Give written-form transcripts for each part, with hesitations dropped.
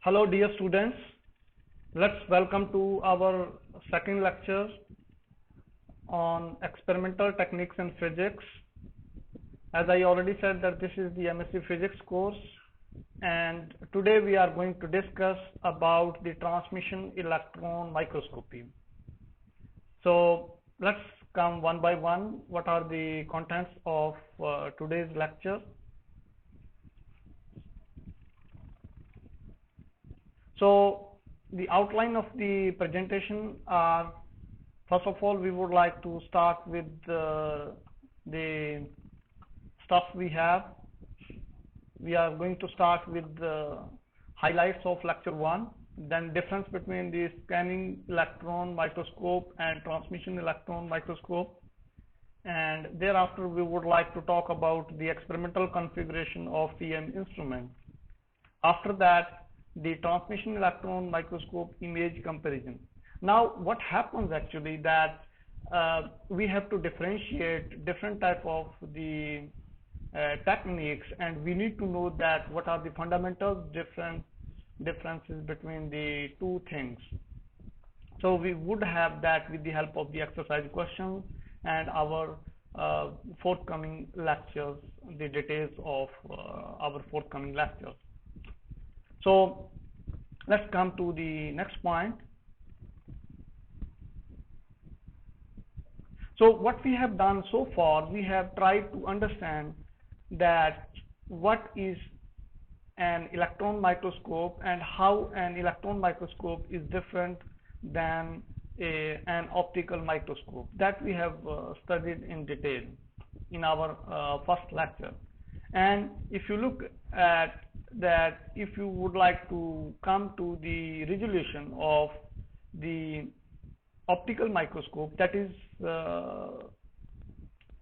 Hello dear students, let's welcome to our second lecture on experimental techniques in physics. As I already said that this is the MSc Physics course, and today we are going to discuss about the transmission electron microscopy. So let's come one by one. What are the contents of today's lecture? So the outline of the presentation are, first of all, we would like to start with the stuff we have. We are going to start with the highlights of lecture 1, then difference between the scanning electron microscope and transmission electron microscope, and thereafter we would like to talk about the experimental configuration of the instrument. After that, the transmission electron microscope image comparison. Now what happens actually that we have to differentiate different type of the techniques, and we need to know that what are the fundamental differences between the two things. So we would have that with the help of the exercise questions and our forthcoming lectures, the details of our forthcoming lectures. So let's come to the next point. So what we have done so far, we have tried to understand that what is an electron microscope and how an electron microscope is different than an optical microscope. That we have studied in detail in our first lecture. And if you look at that, if you would like to come to the resolution of the optical microscope, that is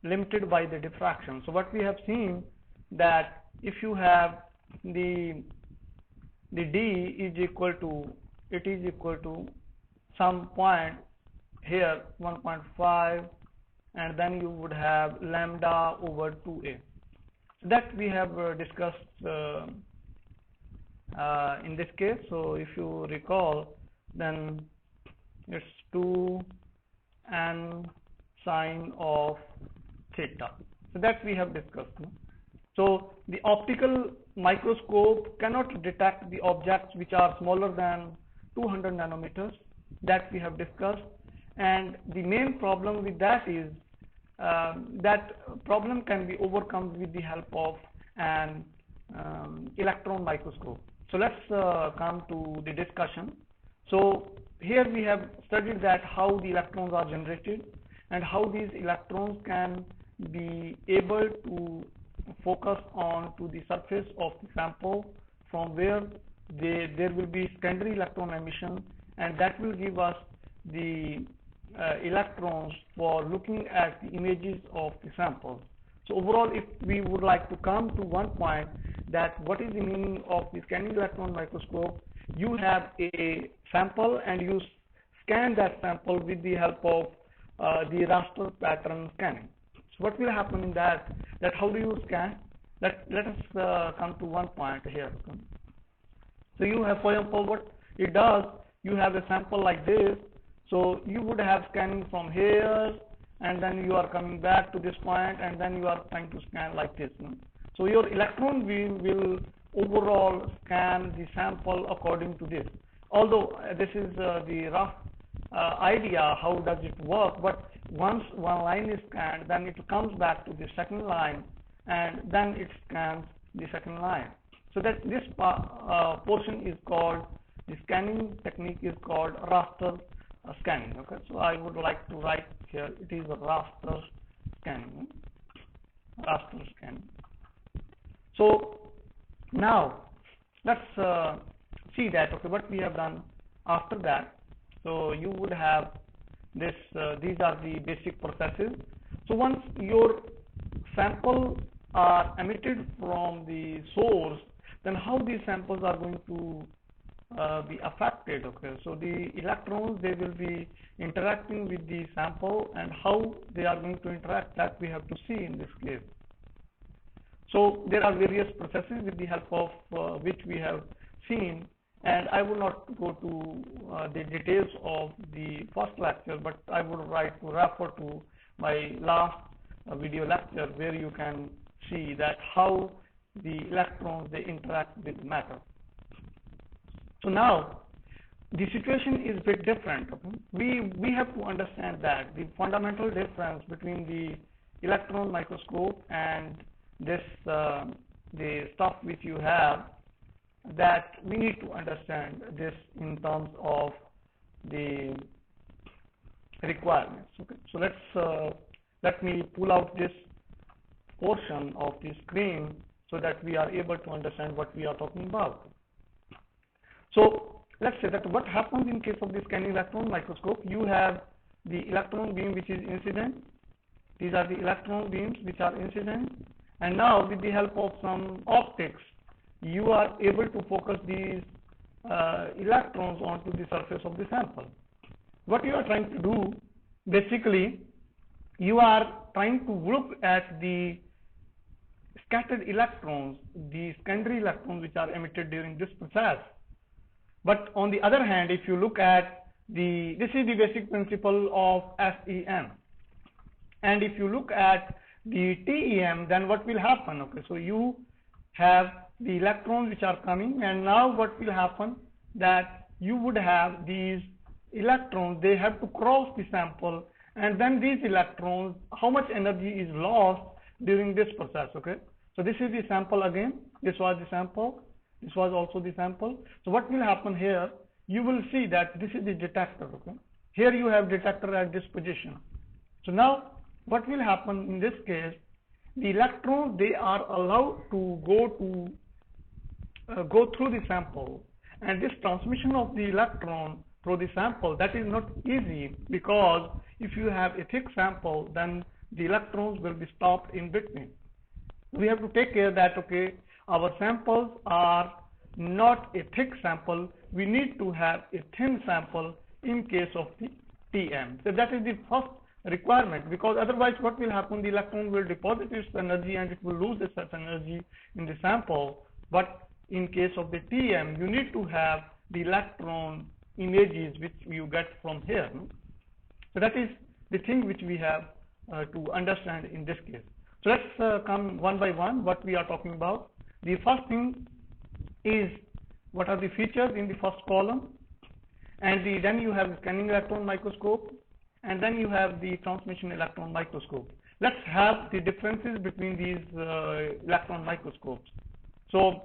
limited by the diffraction. So what we have seen that if you have the D is equal to some point here 1.5, and then you would have lambda over 2a. That we have discussed in this case. So if you recall, then it's 2n sine of theta. So that we have discussed. So the optical microscope cannot detect the objects which are smaller than 200 nanometers. That we have discussed, and the main problem with that is that problem can be overcome with the help of an electron microscope. So let's come to the discussion. So here we have studied that how the electrons are generated and how these electrons can be able to focus on to the surface of the sample, from where there will be secondary electron emission, and that will give us the electrons for looking at the images of the sample. So overall, if we would like to come to one point, that what is the meaning of the scanning electron microscope, you have a sample and you scan that sample with the help of the raster pattern scanning. So what will happen in that how do you scan? Let us come to one point here. So you have, for example, what it does, you have a sample like this. So you would have scanning from here, and then you are coming back to this point, and then you are trying to scan like this. So your electron will overall scan the sample according to this. Although this is the rough idea how does it work, but once one line is scanned, then it comes back to the second line, and then it scans the second line. So that this portion is called, the scanning technique is called raster scanning. Okay, so I would like to write here, it is a raster scanning. So now let's see that, okay, what we have done after that. So you would have this, these are the basic processes. So once your sample are emitted from the source, then how these samples are going to be affected. Okay, so the electrons, they will be interacting with the sample, and how they are going to interact, that we have to see in this case. So there are various processes with the help of which we have seen And I will not go to the details of the first lecture, but I would like to refer to my last video lecture, where you can see that how the electrons they interact with matter. So now the situation is a bit different. We have to understand that the fundamental difference between the electron microscope and this the stuff which you have, that we need to understand this in terms of the requirements. Okay, so let me pull out this portion of the screen so that we are able to understand what we are talking about. So let's say that what happens in case of the scanning electron microscope, you have the electron beam which is incident. These are the electron beams which are incident, and now with the help of some optics, you are able to focus these electrons onto the surface of the sample. What you are trying to do, basically, you are trying to look at the scattered electrons, the secondary electrons which are emitted during this process. But on the other hand, if you look at this is the basic principle of SEM. And if you look at the TEM, then what will happen? Okay, so you have the electrons which are coming, and now what will happen, that you would have these electrons, they have to cross the sample, and then these electrons, how much energy is lost during this process. Okay, so this is the sample again, this was the sample, this was also the sample. So what will happen here, you will see that this is the detector. Okay, here you have detector at this position. So now what will happen in this case, the electrons, they are allowed to go through the sample, and this transmission of the electron through the sample, that is not easy, because if you have a thick sample, then the electrons will be stopped in between. We have to take care that, okay, our samples are not a thick sample, we need to have a thin sample in case of the TM. So that is the first requirement, because otherwise what will happen, the electron will deposit its energy and it will lose its energy in the sample. But in case of the TM, you need to have the electron images which you get from here. So that is the thing which we have to understand in this case. So let's come one by one what we are talking about. The first thing is what are the features in the first column, and then you have scanning electron microscope, and then you have the transmission electron microscope. Let's have the differences between these electron microscopes. So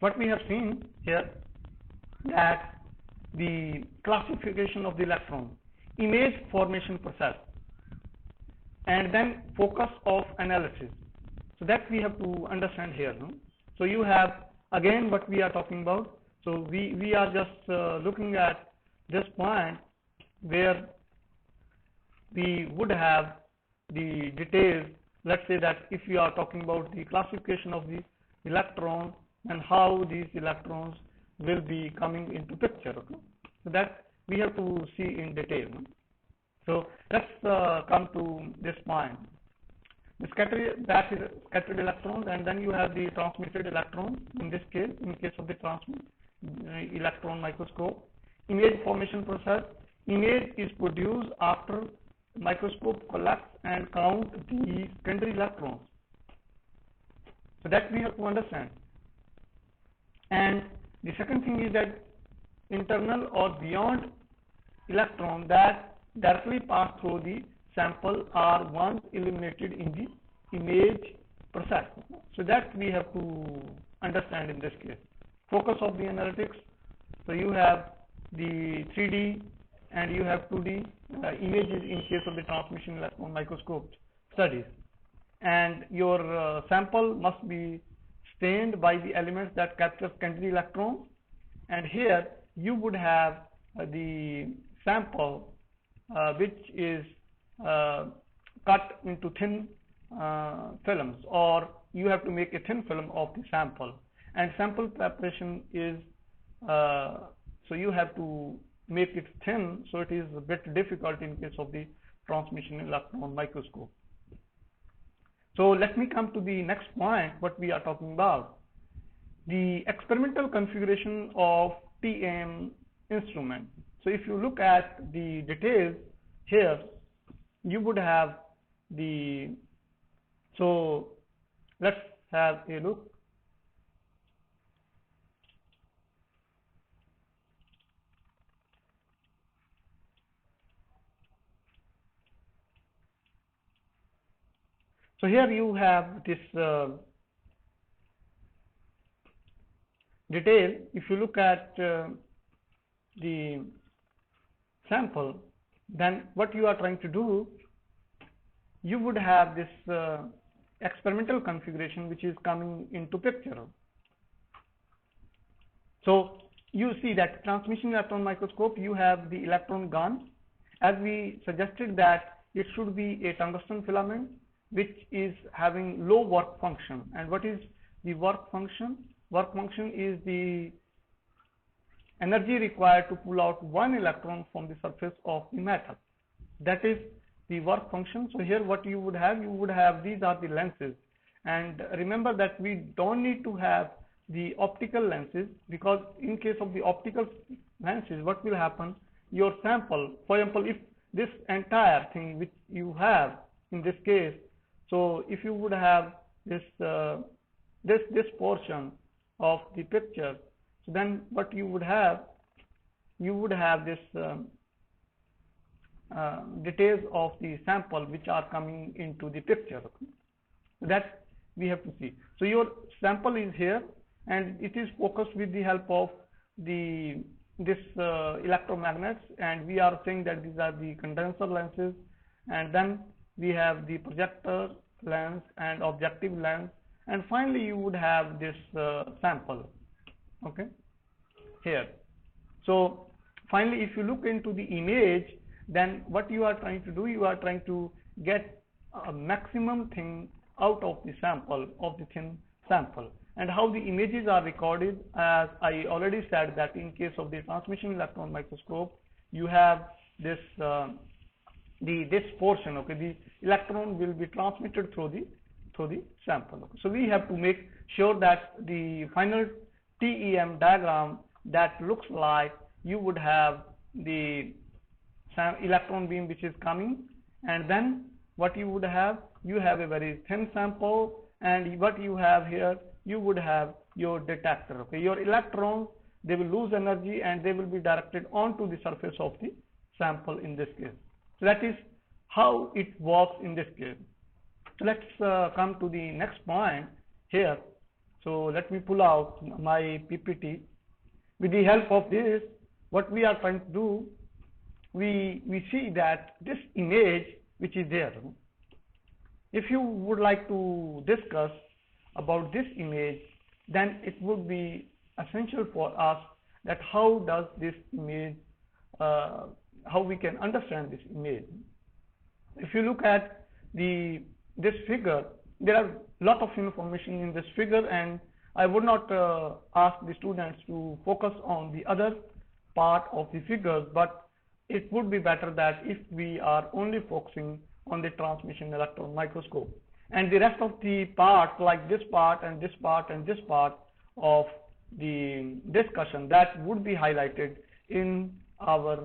what we have seen here, that the classification of the electron, image formation process, and then focus of analysis. So that we have to understand here. So you have again what we are talking about. So we are just looking at this point where we would have the details. Let's say that if we are talking about the classification of the electrons and how these electrons will be coming into picture. Okay? So that we have to see in detail. So let's come to this point. The that is scattered electrons, and then you have the transmitted electrons. In this case, in case of the transmit electron microscope, image formation process. Image is produced after microscope collects and count the secondary electrons. So that we have to understand. And the second thing is that internal or beyond electron that directly pass through the sample are once eliminated in the image process. So that we have to understand in this case. Focus of the analytics. So you have the 3D and you have 2D images in case of the transmission electron microscope studies. And your sample must be stained by the elements that capture secondary electrons. And here you would have the sample which is cut into thin films, or you have to make a thin film of the sample. And sample preparation is so you have to make it thin, so it is a bit difficult in case of the transmission electron microscope. So let me come to the next point what we are talking about. The experimental configuration of TM instrument. So if you look at the details here, you would have the, so let's have a look. So here you have this detail. If you look at the sample, then what you are trying to do, you would have this experimental configuration which is coming into picture. So you see that transmission electron microscope, you have the electron gun, as we suggested that it should be a tungsten filament which is having low work function. And what is the work function? Work function is the energy required to pull out one electron from the surface of the metal. That is the work function. So here what you would have, these are the lenses. And remember that we don't need to have the optical lenses, because in case of the optical lenses, what will happen, your sample, for example, if this entire thing which you have in this case, so if you would have this this portion of the picture, so then what you would have, this details of the sample which are coming into the picture. So that we have to see. So your sample is here, and it is focused with the help of this electromagnets, and we are saying that these are the condenser lenses, and then we have the projector lens and objective lens, and finally you would have this sample, okay, here. So finally, if you look into the image, then what you are trying to do, you are trying to get a maximum thing out of the sample, of the thin sample. And how the images are recorded, as I already said, that in case of the transmission electron microscope, you have this this portion, okay, the electron will be transmitted through the sample. Okay. So we have to make sure that the final TEM diagram that looks like, you would have the electron beam which is coming, and then what you would have, you have a very thin sample, and what you have here, you would have your detector. Okay, your electrons, they will lose energy and they will be directed onto the surface of the sample in this case. So that is how it works in this case. So let's come to the next point here. So let me pull out my PPT. With the help of this, what we are trying to do, we see that this image which is there, if you would like to discuss about this image, then it would be essential for us that how does this image, how we can understand this image. If you look at this figure, there are a lot of information in this figure, and I would not ask the students to focus on the other part of the figures, but it would be better that if we are only focusing on the transmission electron microscope, and the rest of the parts, like this part and this part and this part of the discussion, that would be highlighted in our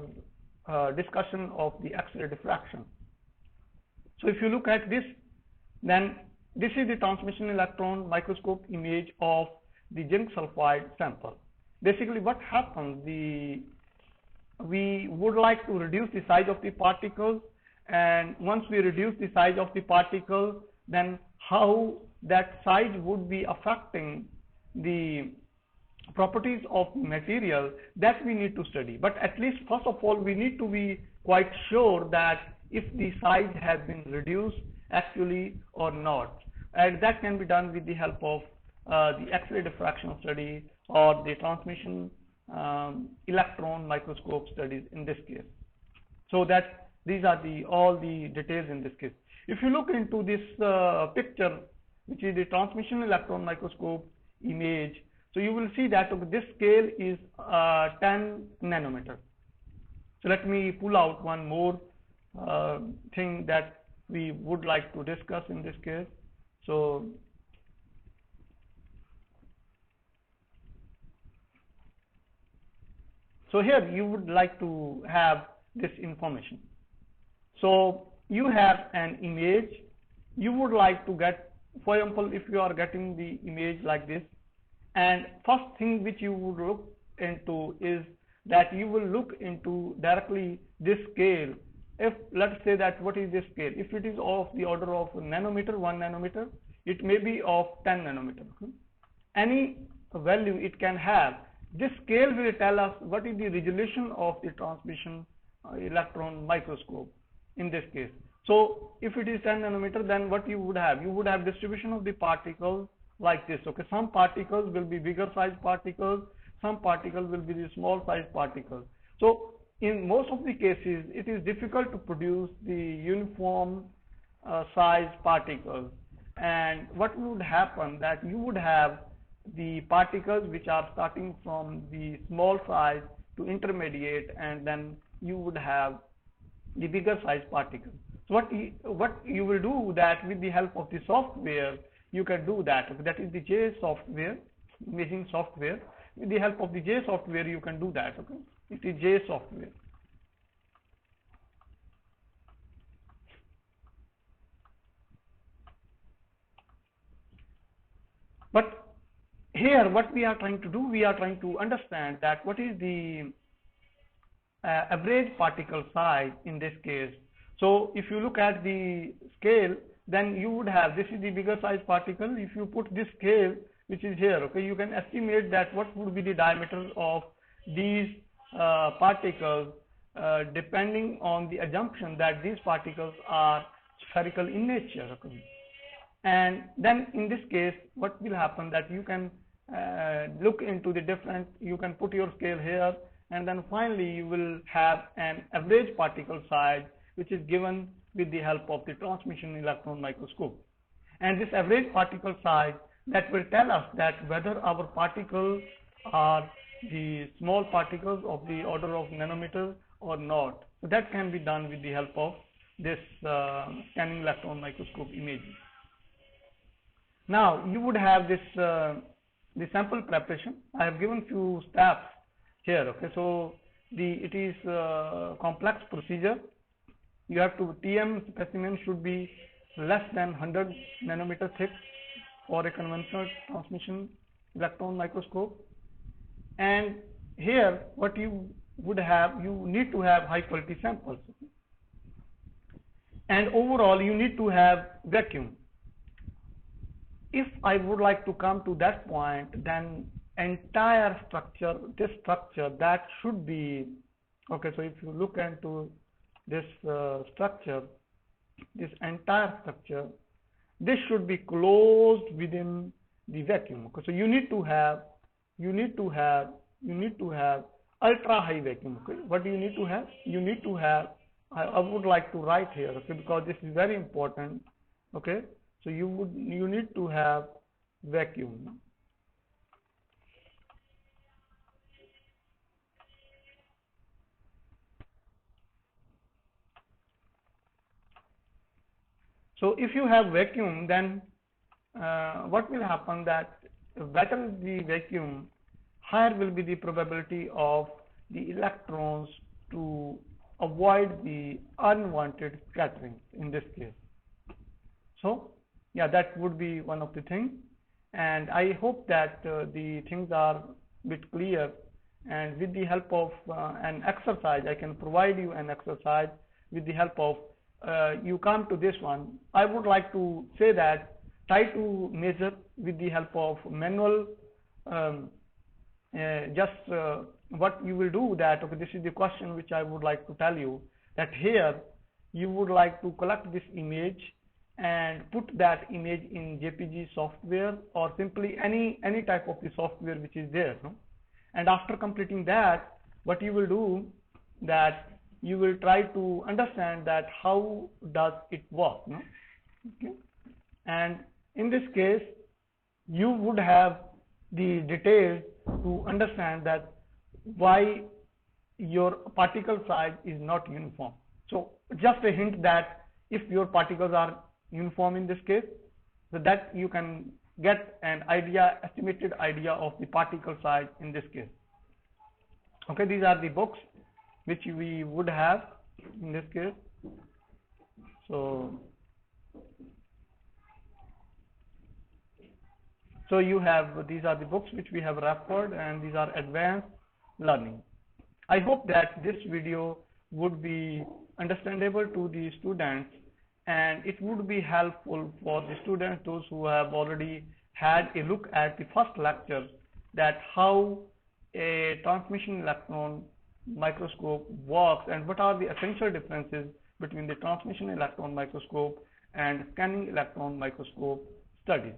discussion of the X-ray diffraction. So if you look at this, then this is the transmission electron microscope image of the zinc sulfide sample. Basically what happens, we would like to reduce the size of the particles, and once we reduce the size of the particles, then how that size would be affecting the properties of material, that we need to study. But at least first of all, we need to be quite sure that if the size has been reduced actually or not, and that can be done with the help of the X-ray diffraction study or the transmission electron microscope studies in this case. So that these are all the details in this case. If you look into this picture, which is the transmission electron microscope image, so you will see that this scale is 10 nanometer. So let me pull out one more thing that we would like to discuss in this case. So So here you would like to have this information. So you have an image, you would like to get, for example, if you are getting the image like this, and first thing which you would look into is that you will look into directly this scale. If let's say that what is this scale, if it is of the order of nanometer, 1 nanometer, it may be of 10 nanometer. Any value it can have, this scale will tell us what is the resolution of the transmission electron microscope in this case. So if it is 10 nanometer, then what you would have, distribution of the particles like this. Okay, some particles will be bigger size particles, some particles will be the small size particles. So in most of the cases it is difficult to produce the uniform size particles, and what would happen that you would have the particles which are starting from the small size to intermediate, and then you would have the bigger size particles. So what you will do that with the help of the software you can do that. Okay, that is the J software, imaging software. With the help of the J software you can do that. Okay, it is J software. But here what we are trying to do, we are trying to understand that what is the average particle size in this case. So if you look at the scale, then you would have, this is the bigger size particle. If you put this scale which is here, okay, you can estimate that what would be the diameter of these particles depending on the assumption that these particles are spherical in nature. Okay. And then in this case what will happen that you can look into the different, you can put your scale here, and then finally you will have an average particle size which is given with the help of the transmission electron microscope. And this average particle size, that will tell us that whether our particles are the small particles of the order of nanometers or not. So that can be done with the help of this scanning electron microscope imaging. Now you would have this the sample preparation. I have given few steps here. Okay, so it is complex procedure. You have to, TM specimen should be less than 100 nanometer thick for a conventional transmission electron microscope. And here what you would have, you need to have high quality samples, and overall you need to have vacuum. If I would like to come to that point, then entire structure, this structure, that should be okay. So if you look into this structure, this entire structure, this should be closed within the vacuum. Okay, so you need to have ultra high vacuum. Okay, what do you need to have? You need to have, I would like to write here, okay, because this is very important. Okay, so you need to have vacuum. So if you have vacuum, then what will happen that better the vacuum, higher will be the probability of the electrons to avoid the unwanted scattering in this case. So yeah, that would be one of the things, and I hope that the things are a bit clear. And with the help of an exercise, I can provide you an exercise with the help of you come to this one. I would like to say that try to measure with the help of manual. What you will do that, okay, this is the question which I would like to tell you, that here you would like to collect this image and put that image in JPG software, or simply any type of the software which is there, no? And after completing that, what you will do that you will try to understand that how does it work, no? Okay. And in this case you would have the details to understand that why your particle size is not uniform. So just a hint that if your particles are uniform in this case, so that you can get an idea, estimated idea of the particle size in this case. Okay, these are the books which we would have in this case. So you have, these are the books which we have referred, and these are advanced learning. I hope that this video would be understandable to the students, and it would be helpful for the students, those who have already had a look at the first lecture, that how a transmission electron microscope works and what are the essential differences between the transmission electron microscope and scanning electron microscope studies.